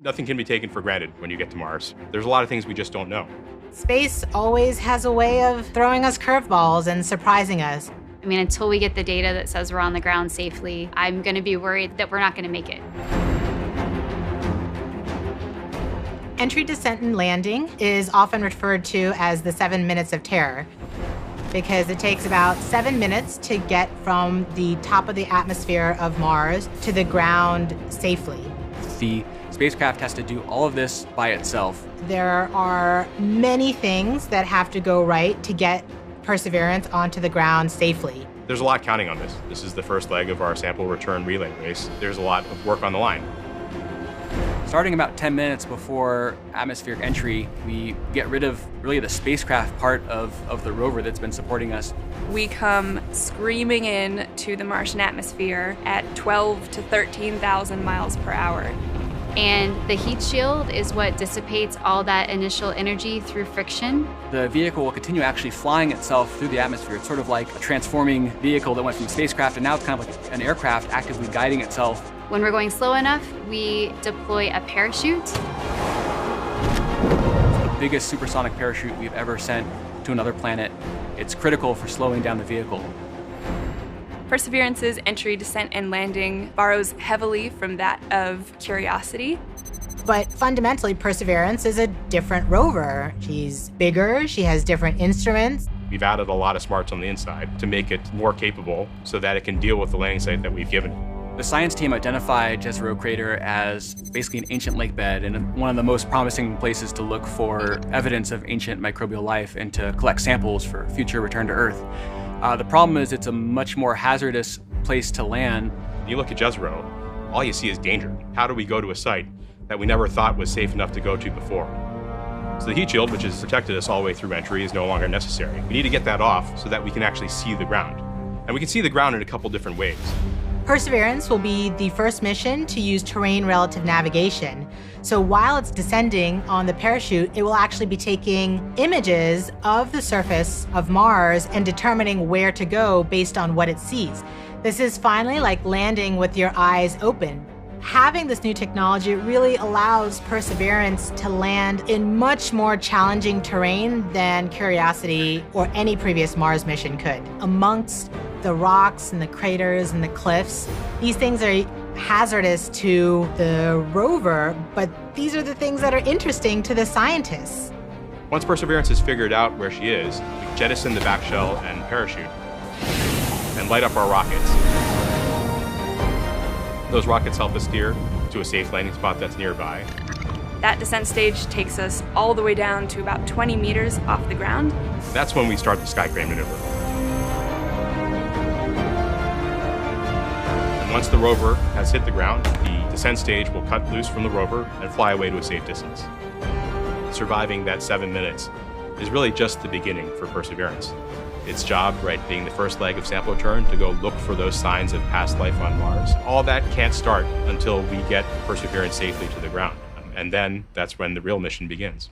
Nothing can be taken for granted when you get to Mars. There's a lot of things we just don't know. Space always has a way of throwing us curveballs and surprising us. I mean, until we get the data that says we're on the ground safely, I'm going to be worried that we're not going to make it. Entry, descent, and landing is often referred to as the 7 minutes of terror because it takes about 7 minutes to get from the top of the atmosphere of Mars to the ground safely. The spacecraft has to do all of this by itself. There are many things that have to go right to get Perseverance onto the ground safely. There's a lot counting on this. This is the first leg of our sample return relay race. There's a lot of work on the line. Starting about 10 minutes before atmospheric entry, we get rid of really the spacecraft part of the rover that's been supporting us. We come screaming in to the Martian atmosphere at 12 to 13,000 miles per hour. And the heat shield is what dissipates all that initial energy through friction. The vehicle will continue actually flying itself through the atmosphere. It's sort of like a transforming vehicle that went from spacecraft and now it's kind of like an aircraft actively guiding itself. When we're going slow enough, we deploy a parachute. It's the biggest supersonic parachute we've ever sent to another planet. It's critical for slowing down the vehicle. Perseverance's entry, descent, and landing borrows heavily from that of Curiosity. But fundamentally, Perseverance is a different rover. She's bigger, she has different instruments. We've added a lot of smarts on the inside to make it more capable so that it can deal with the landing site that we've given it. The science team identified Jezero Crater as basically an ancient lake bed and one of the most promising places to look for evidence of ancient microbial life and to collect samples for future return to Earth. The problem is it's a much more hazardous place to land. When you look at Jezero, all you see is danger. How do we go to a site that we never thought was safe enough to go to before? So the heat shield, which has protected us all the way through entry, is no longer necessary. We need to get that off so that we can actually see the ground. And we can see the ground in a couple different ways. Perseverance will be the first mission to use terrain relative navigation. So while it's descending on the parachute, it will actually be taking images of the surface of Mars and determining where to go based on what it sees. This is finally like landing with your eyes open. Having this new technology really allows Perseverance to land in much more challenging terrain than Curiosity or any previous Mars mission could. Amongst the rocks and the craters and the cliffs, these things are hazardous to the rover, but these are the things that are interesting to the scientists. Once Perseverance has figured out where she is, we jettison the back shell and parachute and light up our rockets. Those rockets help us steer to a safe landing spot that's nearby. That descent stage takes us all the way down to about 20 meters off the ground. That's when we start the skycrane maneuver. And once the rover has hit the ground, the descent stage will cut loose from the rover and fly away to a safe distance. Surviving that 7 minutes is really just the beginning for Perseverance. Its job, right, being the first leg of sample return, to go look for those signs of past life on Mars. All that can't start until we get Perseverance safely to the ground. And then that's when the real mission begins.